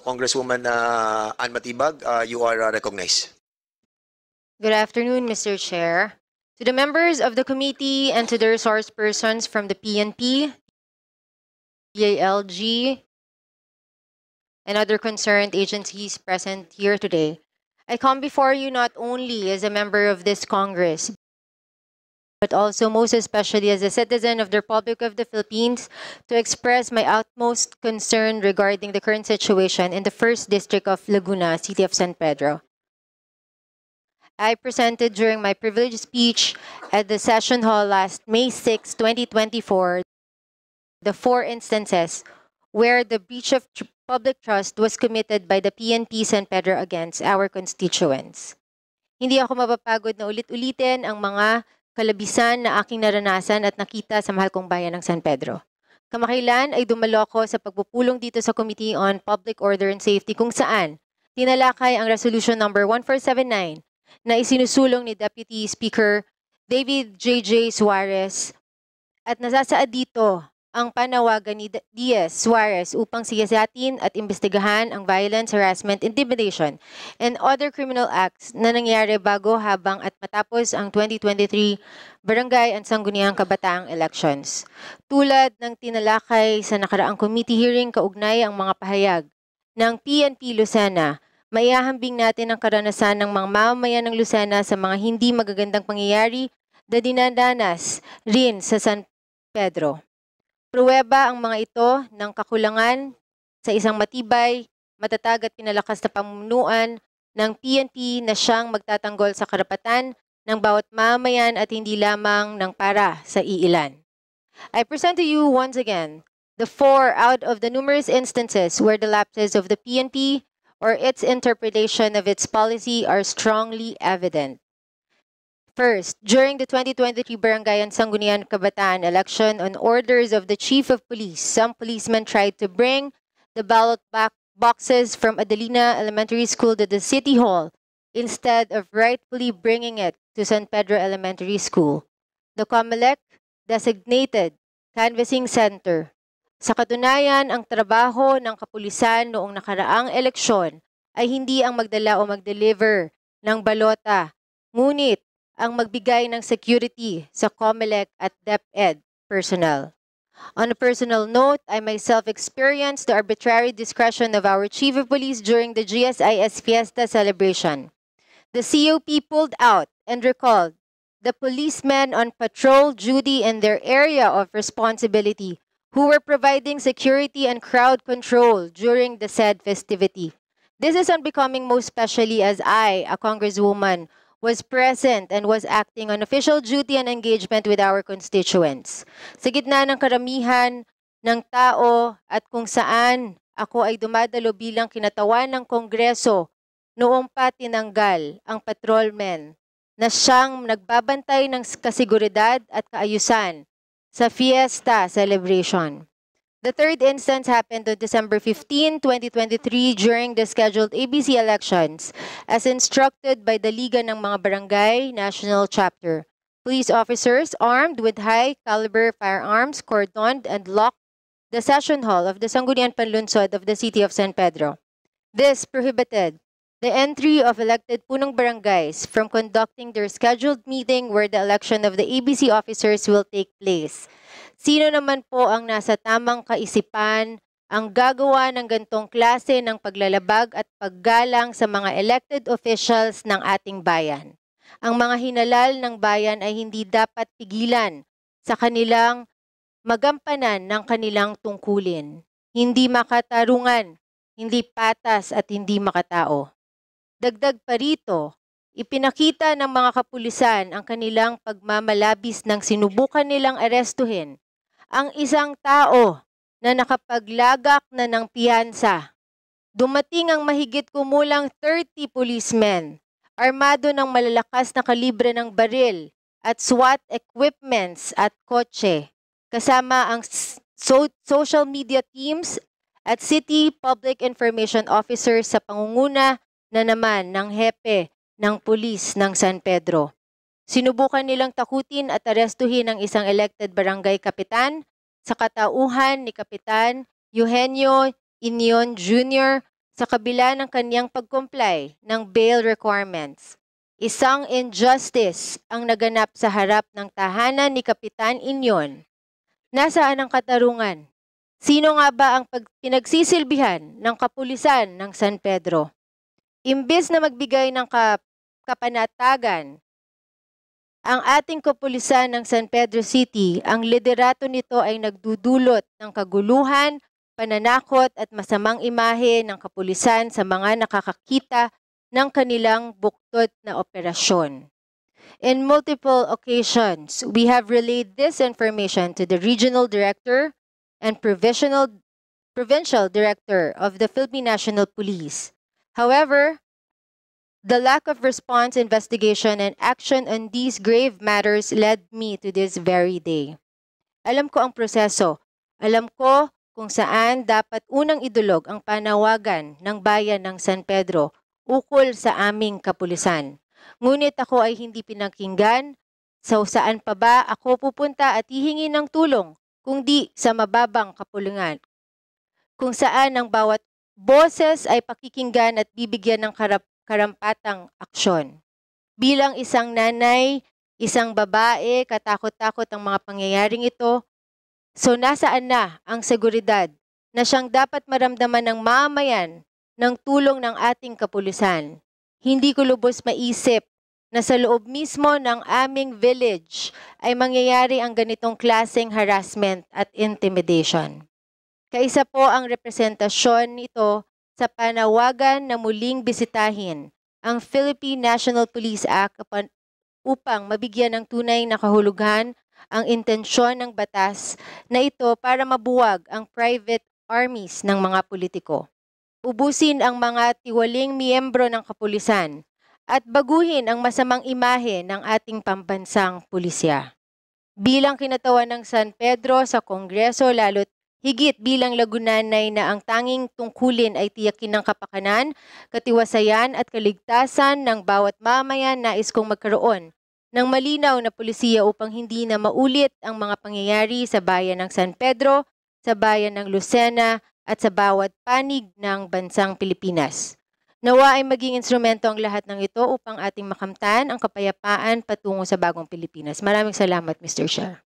Congresswoman Ann Matibag, you are recognized. Good afternoon, Mr. Chair. To the members of the committee and to the resource persons from the PNP, DILG, and other concerned agencies present here today, I come before you not only as a member of this Congress, but also most especially as a citizen of the Republic of the Philippines to express my utmost concern regarding the current situation in the 1st District of Laguna, City of San Pedro. I presented during my privileged speech at the Session Hall last May 6, 2024, the 4 instances where the breach of public trust was committed by the PNP San Pedro against our constituents. Hindi ako mapapagod na ulit-ulitin ang mga kalabisan na aking naranasan at nakita sa mahal kong bayan ng San Pedro. Kamakailan ay dumalo ako sa pagpupulong dito sa Committee on Public Order and Safety kung saan tinalakay ang Resolution number 1479 na isinusulong ni Deputy Speaker David J.J. Suarez at nasasaad dito ang panawagan ni Diaz Suarez upang siyasatin at imbestigahan ang violence, harassment, intimidation, and other criminal acts na nangyari bago, habang at matapos ang 2023 Barangay at Sangguniang Kabataang elections. Tulad ng tinalakay sa nakaraang committee hearing kaugnay ang mga pahayag ng PNP Lucena, maihahambing natin ang karanasan ng mga mamamayan ng Lucena sa mga hindi magagandang pangyayari na dinadanas rin sa San Pedro. Pruweba ang mga ito ng kakulangan sa isang matibay, matatag at pinalakas na pamumunuan ng PNP na siyang magtatanggol sa karapatan ng bawat mamamayan at hindi lamang ng para sa iilan. I present to you once again the 4 out of the numerous instances where the lapses of the PNP or its interpretation of its policy are strongly evident. First, during the 2023 Barangay and Sangguniang Kabataan election, on orders of the Chief of Police, some policemen tried to bring the ballot boxes from Adelina Elementary School to the City Hall instead of rightfully bringing it to San Pedro Elementary School, the COMELEC designated canvassing center. Sa katunayan, ang trabaho ng kapulisan noong nakaraang eleksyon ay hindi ang magdala o mag-deliver ng balota, ngunit ang magbigay ng security sa COMELEC at DepEd personnel. On a personal note, I myself experienced the arbitrary discretion of our Chief of Police during the GSIS Fiesta celebration. The COP pulled out and recalled the policemen on patrol duty in their area of responsibility who were providing security and crowd control during the said festivity. This is unbecoming, most especially as I, a congresswoman, was present and was acting on official duty and engagement with our constituents. Sa gitna ng karamihan ng tao at kung saan ako ay dumadalo bilang kinatawan ng Kongreso, noong pa tinanggal ang patrolmen na siyang nagbabantay ng kasiguridad at kaayusan sa fiesta celebration. The third instance happened on December 15, 2023 during the scheduled ABC elections as instructed by the Liga ng mga Barangay National Chapter. Police officers armed with high-caliber firearms cordoned and locked the session hall of the Sangguniang Panlunsod of the City of San Pedro. This prohibited the entry of elected punong barangays from conducting their scheduled meeting where the election of the ABC officers will take place. Sino naman po ang nasa tamang kaisipan ang gagawa ng gantong klase ng paglalabag at paggalang sa mga elected officials ng ating bayan? Ang mga hinalal ng bayan ay hindi dapat pigilan sa kanilang magampanan ng kanilang tungkulin. Hindi makatarungan, hindi patas at hindi makatao. Dagdag pa rito, ipinakita ng mga kapulisan ang kanilang pagmamalabis nang sinubukan nilang arestuhin ang isang tao na nakapaglagak na ng piyansa. Dumating ang mahigit kumulang 30 policemen, armado ng malalakas na kalibre ng baril at SWAT equipments at kotse, kasama ang social media teams at City Public Information Officers sa pangunguna na naman ng hepe ng pulis ng San Pedro. Sinubukan nilang takutin at arestuhin ang isang elected barangay kapitan sa katauhan ni Kapitan Eugenio Inion Jr. sa kabila ng kanyang pag-comply ng bail requirements. Isang injustice ang naganap sa harap ng tahanan ni Kapitan Inyon. Nasaan ang katarungan? Sino nga ba ang pinagsisilbihan ng kapulisan ng San Pedro? Imbes na magbigay ng kapanatagan, ang ating kapulisan ng San Pedro City, ang liderato nito ay nagdudulot ng kaguluhan, pananakot at masamang imahe ng kapulisan sa mga nakakakita ng kanilang buktot na operasyon. In multiple occasions, we have relayed this information to the Regional Director and Provincial Director of the Philippine National Police. However, the lack of response, investigation, and action on these grave matters led me to this very day. Alam ko ang proseso. Alam ko kung saan dapat unang idulog ang panawagan ng bayan ng San Pedro ukol sa aming kapulisan. Ngunit ako ay hindi pinakinggan. So saan pa ba ako pupunta at hihingi ng tulong kung di sa mababang kapulungan? Kung saan ang bawat boses ay pakikinggan at bibigyan ng karampatang aksyon. Bilang isang nanay, isang babae, katakot-takot ang mga pangyayaring ito. So nasaan na ang seguridad na siyang dapat maramdaman ng mamamayan ng tulong ng ating kapulisan? Hindi ko lubos maisip na sa loob mismo ng aming village ay mangyayari ang ganitong klaseng harassment at intimidation. Kaisa po ang representasyon nito sa panawagan na muling bisitahin ang Philippine National Police Act upang mabigyan ng tunay na kahulugan ang intensyon ng batas na ito para mabuwag ang private armies ng mga politiko. Ubusin ang mga tiwaling miyembro ng kapulisan at baguhin ang masamang imahe ng ating pambansang pulisya. Bilang kinatawan ng San Pedro sa Kongreso, lalo't higit bilang Lagunanay na ang tanging tungkulin ay tiyakin ng kapakanan, katiwasayan at kaligtasan ng bawat mamayan, nais kong magkaroon ng malinaw na pulisiya upang hindi na maulit ang mga pangyayari sa bayan ng San Pedro, sa bayan ng Lucena at sa bawat panig ng bansang Pilipinas. Nawa ay maging instrumento ang lahat ng ito upang ating makamtan ang kapayapaan patungo sa bagong Pilipinas. Maraming salamat, Mr. Chair.